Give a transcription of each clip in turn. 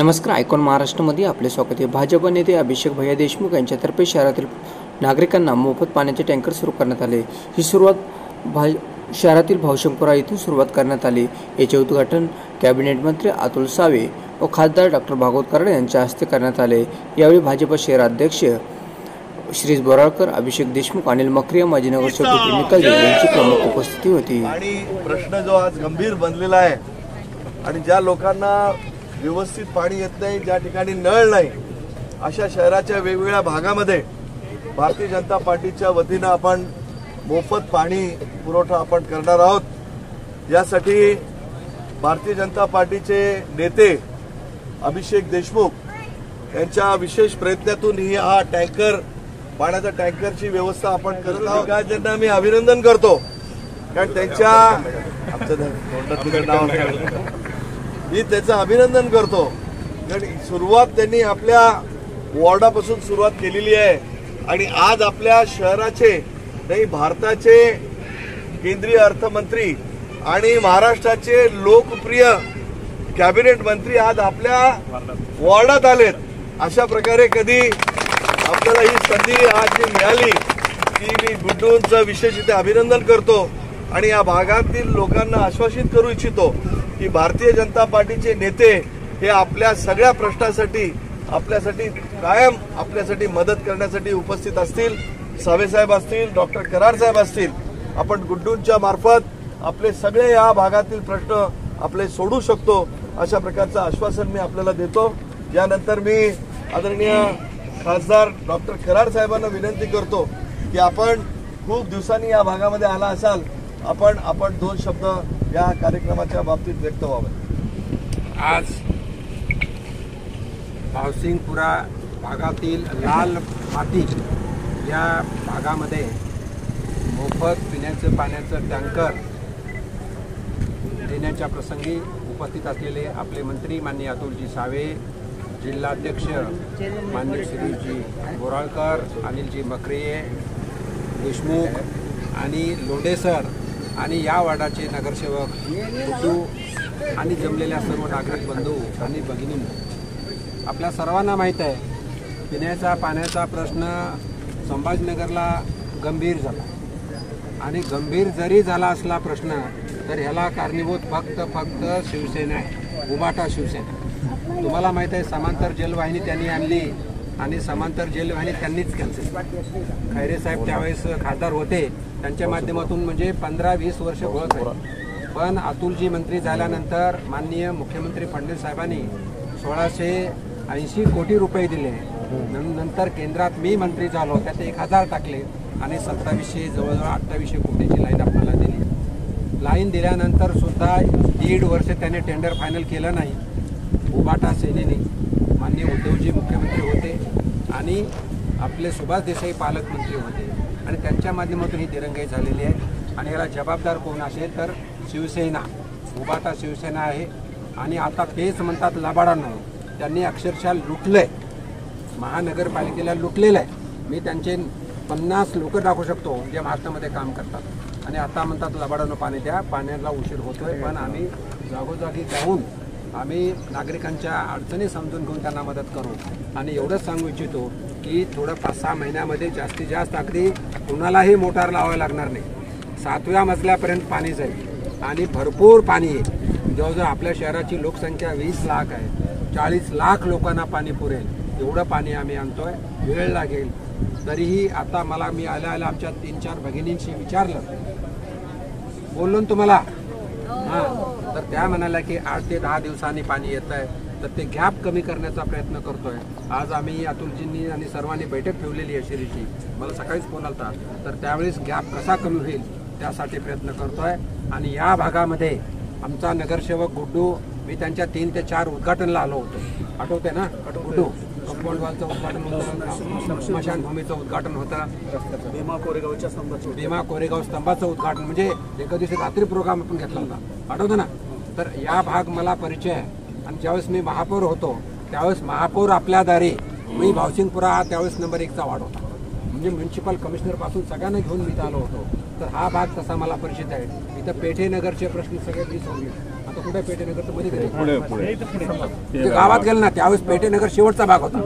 नमस्कार, आयकॉन महाराष्ट्रामध्ये आपले स्वागत आहे। भाजप नेते अभिषेक भैया देशमुख यांच्यातर्फे शहरातील नागरिकांना मोफत पाण्याचे टँकर सुरू करण्यात आले। ही सुरुवात शहरातील भावशंकपुरा येथून सुरुवात करण्यात आली। याचे उद्घाटन कॅबिनेट मंत्री अतुल सावे व खासदार डॉक्टर भागवत कराड यांच्या हस्ते करण्यात आले। यावेळी भाजप शहराध्यक्ष श्रीज बोराळकर, अभिषेक देशमुख, अनिल मकरिया, माजी नगरसेवक निकल यांची प्रमुख उपस्थिती होती। आणि प्रश्न जो आज गंभीर बनलेला आहे आणि ज्या लोकांना व्यवस्थित पाणी येत नाही, ज्या ठिकाणी नळ नाही, अशा शहराच्या वेगवेगळ्या भागामध्ये भारतीय जनता पार्टीच्या वतीनं आपण मोफत पाणी पुरवठा आपण करणार आहोत। यासाठी भारतीय जनता पार्टीचे नेते अभिषेक देशमुख यांच्या विशेष प्रयत्नातून ही हा टँकर पाण्याचा टँकरची व्यवस्था आपण करत आहोत। त्यांना मी अभिनंदन करतो, कारण त्यांच्या मी त्याचं अभिनंदन करतो, कारण सुरुवात त्यांनी आपल्या वॉर्डापासून सुरुवात केलेली आहे आणि आज आपल्या शहराचे नाही, भारताचे केंद्रीय अर्थमंत्री आणि महाराष्ट्राचे लोकप्रिय कॅबिनेट मंत्री आज आपल्या वॉर्डात आलेत। अशा प्रकारे कधी आपल्याला ही संधी आज जी मिळाली ती मी गुड्डूंचं विशेष इथे अभिनंदन करतो आणि या भागातील लोकांना आश्वासित करू इच्छितो की भारतीय जनता पार्टीचे नेते हे आपल्या सगळ्या प्रश्नासाठी आपल्यासाठी कायम आपल्यासाठी मदत करण्यासाठी उपस्थित असतील। साहेब असतील, डॉक्टर कराड साहेब असतील, आपण गुड्डूंच्या मार्फत आपले सगळे या भागातील प्रश्न आपले सोडू शकतो, अशा प्रकारचं आश्वासन मी आपल्याला देतो। यानंतर मी आदरणीय खासदार डॉक्टर कराड साहेबांना विनंती करतो की आपण खूप दिवसांनी या भागामध्ये आला असाल, आपण दोन शब्द या कार्यक्रमाच्या बाबतीत व्यक्त व्हावे। आज भावसिंगपुरा भागातील लाल माती या भागामध्ये मोफत पिण्याचं पाण्याचं टँकर देण्याच्या प्रसंगी उपस्थित असलेले आपले मंत्री माननीय अतुलजी सावे, जिल्हाध्यक्ष माननीय श्रीजी बोराळकर, अनिलजी मकरिये, देशमुख आणि लोंढे सर आणि या वार्डाचे नगरसेवक गुड्डू आणि जमलेल्या सर्व नागरिक बंधू आणि भगिनी, आपल्या सर्वांना माहीत आहे पिण्याचा पाण्याचा प्रश्न संभाजीनगरला गंभीर झाला आणि गंभीर जरी झाला असला प्रश्न तर ह्याला कारणीभूत फक्त शिवसेना आहे, उबाटा शिवसेना। तुम्हाला माहीत आहे समांतर जलवाहिनी त्यांनी आणली आणि समांतर जलवाहिनी त्यांनीच कॅन्सल। खैरे साहेब त्यावेळेस खासदार होते, त्यांच्या माध्यमातून म्हणजे 15-20 वर्ष ओळख आहे। पण अतुलजी मंत्री झाल्यानंतर माननीय मुख्यमंत्री फडणवीस साहेबांनी 1680 कोटी रुपये दिले। नंतर केंद्रात मी मंत्री झालो, त्यात 1000 टाकले आणि 2700 जवळजवळ 2800 कोटीची लाईन आपल्याला दिली। लाईन दिल्यानंतर सुद्धा 1.5 वर्ष त्याने टेंडर फायनल केलं नाही। उबाटा सेनेने माननीय उद्धवजी मुख्यमंत्री होते आणि आपले सुभाष देसाई पालकमंत्री होते आणि त्यांच्या माध्यमातून ही दिरंगाई झालेली आहे आणि याला जबाबदार कोण असेल तर शिवसेना, उबाटा शिवसेना आहे। आणि आता तेच म्हणतात लबाडांनो, त्यांनी अक्षरशः लुटलंय, महानगरपालिकेला लुटलेलं आहे। मी त्यांचे 50 लोक दाखवू शकतो जे महाराष्ट्रामध्ये काम करतात आणि आता म्हणतात लबाडांनो पाणी द्या, पाण्याला उशीर होतोय। पण आम्ही जागोजागी जाऊन आम्ही नागरिकांच्या अडचणी समजून घेऊन त्यांना मदत करू आणि एवढंच सांगू इच्छितो की थोडं 5-6 महिन्यामध्ये जास्तीत जास्त अगदी कुणालाही मोटार लावायला लागणार नाही, 7व्या मजल्यापर्यंत पाणी जाईल आणि भरपूर पाणी आहे। जवळजवळ आपल्या शहराची लोकसंख्या 20 लाख आहे, 40 लाख लोकांना पाणी पुरेल एवढं पाणी आम्ही आणतोय। वेळ लागेल तरीही आता मी आल्या आमच्या 3-4 भगिनींशी विचारलं, बोललो ना तुम्हाला, हां, तर त्या म्हणाल्या की 8 ते 10 दिवसांनी पाणी येत आहे, तर ते गॅप कमी करण्याचा प्रयत्न करतोय। आज आम्ही अतुलजींनी आणि सर्वांनी बैठक ठेवलेली आहे शिरीची, मला सकाळीच फोन आलता, तर त्यावेळेस गॅप कसा कमी होईल त्यासाठी प्रयत्न करतोय। आणि या भागामध्ये आमचा नगरसेवक गुड्डू, मी त्यांच्या 3 ते 4 उद्घाटनला आलो होतो, आठवते ना गुड्डू? कंपाऊंड वॉलचं उद्घाटन होतं, स्मशानभूमीचं उद्घाटन होतं, भीमा कोरेगाव स्तंभाचं उद्घाटन, म्हणजे एका दिवशी रात्री प्रोग्राम आपण घेतला होता, आठवतं ना? तर या भाग मला परिचय आहे आणि ज्यावेळेस मी महापौर होतो त्यावेळेस महापौर आपल्या दारी, मी भावसिंगपुरा हा त्यावेळेस नंबर 1चा वार्ड होता, म्हणजे म्युन्सिपल कमिशनरपासून सगळ्यांना घेऊन मी इथं आलो होतो. तर हा भाग तसा मला परिचित आहे. इथं पेठेनगरचे प्रश्न सगळे मी सोडले. आता कुठे पेठेनगर तर मध्ये गेले गावात गेलं ना त्यावेळेस पेठेनगर शेवटचा भाग होता.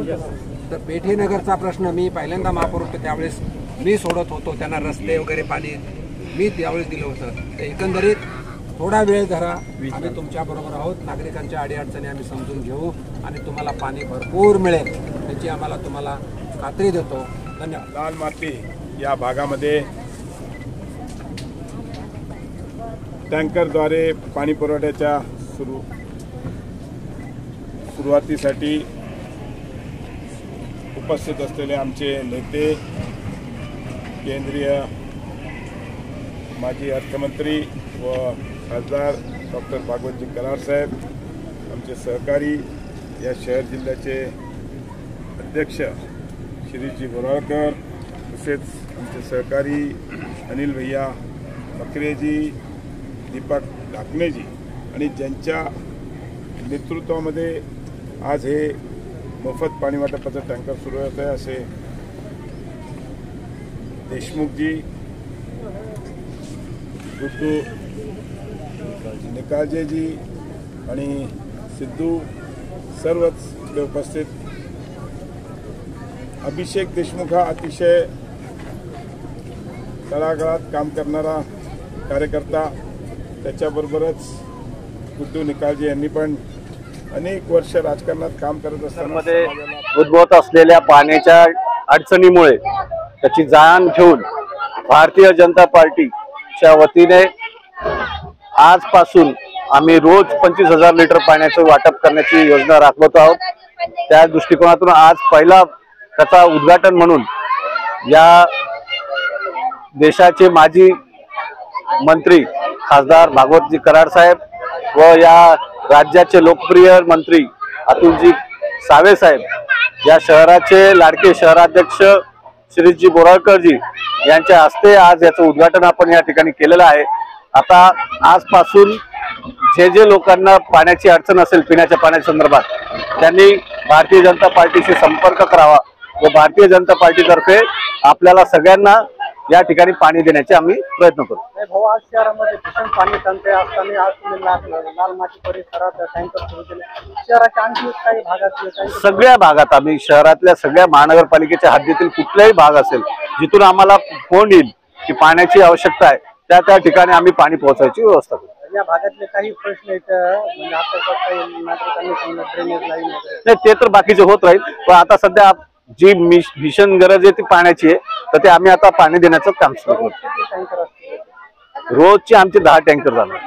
तर पेठेनगरचा प्रश्न मी पहिल्यांदा महापौर होतो त्यावेळेस मी सोडत होतो. त्यांना रस्ते वगैरे पाणी मी त्यावेळेस दिलं होतं. तर एकंदरीत थोडा वेळ धरा, आम्ही तुमच्या बरोबर आहोत. नागरिकांच्या अडीअडचणी आम्ही समजून घेऊ आणि तुम्हाला पाणी भरपूर मिळेल त्याची आम्हाला तुम्हाला खात्री देतो. धन्यवाद. लाल माती या भागामध्ये टँकरद्वारे पाणी पुरवठ्याच्या सुरुवातीसाठी उपस्थित असलेले आमचे नेते, केंद्रीय माजी अर्थमंत्री व खासदार डॉक्टर भागवतजी कराड साहेब, आमचे सहकारी या शहर जिल्ह्याचे अध्यक्ष शिरीषजी बोराळकर, तसेच आमचे सहकारी अनिल भैया मकरेजी, दीपक ढाकणेजी आणि ज्यांच्या नेतृत्वामध्ये आज हे मोफत पाणी वाटपाचं टँकर सुरू होत आहे असे देशमुखजी, गुड्डू निकाळजेजी आणि सिद्धू सर्वच इकडे उपस्थित. अभिषेक देशमुख हा अतिशय तळागाळात काम करणारा कार्यकर्ता, त्याच्याबरोबरच गुड्डू निकाळजे यांनी पण अनेक वर्ष राजकारणात काम करत असताना उद्भवत असलेल्या पाण्याच्या अडचणीमुळे त्याची जाण घेऊन भारतीय जनता पार्टीच्या वतीने आजपासून आम्ही रोज 25,000 लिटर पाण्याचं वाटप करण्याची योजना राबवत आहोत. त्या दृष्टिकोनातून आज पहिला त्याचा उद्घाटन म्हणून या देशाचे माजी मंत्री खासदार भागवतजी कराड साहेब व या राज्याचे लोकप्रिय मंत्री अतुलजी सावे साहेब, या शहराचे लाडके शहराध्यक्ष शिरीषजी बोराळकरजी यांच्या हस्ते आज याचं उद्घाटन आपण या ठिकाणी केलेलं आहे. आता आजपासून जे लोकांना पाण्याची अडचण असेल पिण्याच्या पाण्याच्या संदर्भात त्यांनी भारतीय जनता पार्टीशी संपर्क करावा व भारतीय जनता पार्टीतर्फे आपल्याला सगळ्यांना या ठिकाणी पाणी देण्याचे आम्ही प्रयत्न करू. भाऊ, आज शहरामध्ये भीषण पाणी टंचाई असताना आज तुम्ही लाल माती परिसरात टँकर सुरू केले. शहराच्या आणखी काही भागात सगळ्या भागात आम्ही शहरातल्या सगळ्या महानगरपालिकेच्या हद्दीतील कुठलाही भाग असेल जिथून आम्हाला फोन येईल की पाण्याची आवश्यकता आहे त्या ठिकाणी आम्ही पाणी पोहोचायची व्यवस्था करू. या भागातले काही प्रश्न म्हणजे आता काही नागरिकांनी ड्रेनेज लाईन नाही ते तर बाकीचे होत राहील, पण आता सध्या जी भीषण गरज आहे ती पाण्याची आहे, तर ते आम्ही आता पाणी देण्याचं काम सुरू करतो. रोजचे आमचे 10 टँकर जाणार.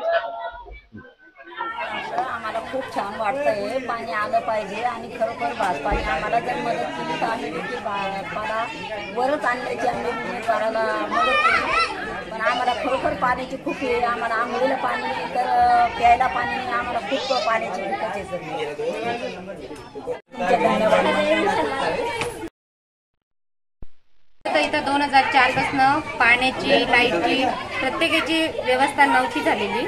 आम्हाला खूप छान वाटतंय, पाणी आलं पाहिजे आणि खरोखर भाजपाने आम्हाला जर मदत केली तर आम्ही देखील भाजपाला वरच आणण्याची आम्ही उमेदवाराला मदत केली. पण आम्हाला खरोखर पाण्याची खूप आहे. आम्हाला आंघोळीला पाणी नाही तर प्यायला पाणी नाही. आम्हाला खूप पाण्याची दिक्कत आहे सर. धन्यवाद. इथं 2004 पासून पाण्याची, लाईटची प्रत्येकाची व्यवस्था नव्हती झालेली.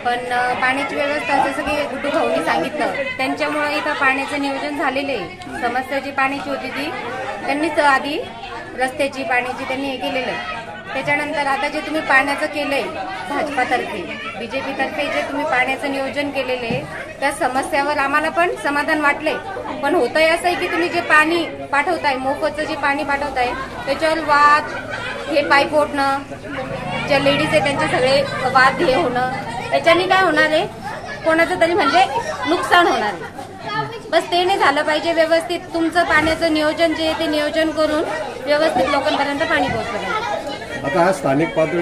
पण पाण्याची व्यवस्था जसं की गुड्डू भाऊनी सांगितलं त्यांच्यामुळे इथं पाण्याचं नियोजन झालेलं आहे. समस्या जी पाण्याची होती ती त्यांनीच आधी रस्त्याची पाण्याची त्यांनी हे केलेलं आहे. त्याच्यानंतर आता जे तुम्ही पाण्याचं केलंय भाजपातर्फे, BJP तर्फे जे तुम्ही पाण्याचं नियोजन केलेलं आहे त्या समस्यावर आम्हाला पण समाधान वाटलंय. पण होतंय असं आहे की तुम्ही जे पाणी पाठवताय, मोफतचं जे पाणी पाठवताय त्याच्यावर वाद, हे पाईप ओढणं, ज्या लेडीज आहे त्यांचे सगळे वाद हे होणं, त्याच्याने काय होणार आहे, कोणाचं तरी म्हणजे नुकसान होणार आहे. बस ते नाही झालं पाहिजे. व्यवस्थित तुमचं पाण्याचं नियोजन जे आहे ते नियोजन करून व्यवस्थित लोकांपर्यंत पाणी पोहोचलं पाहिजे. आता हा स्थानिक पातळी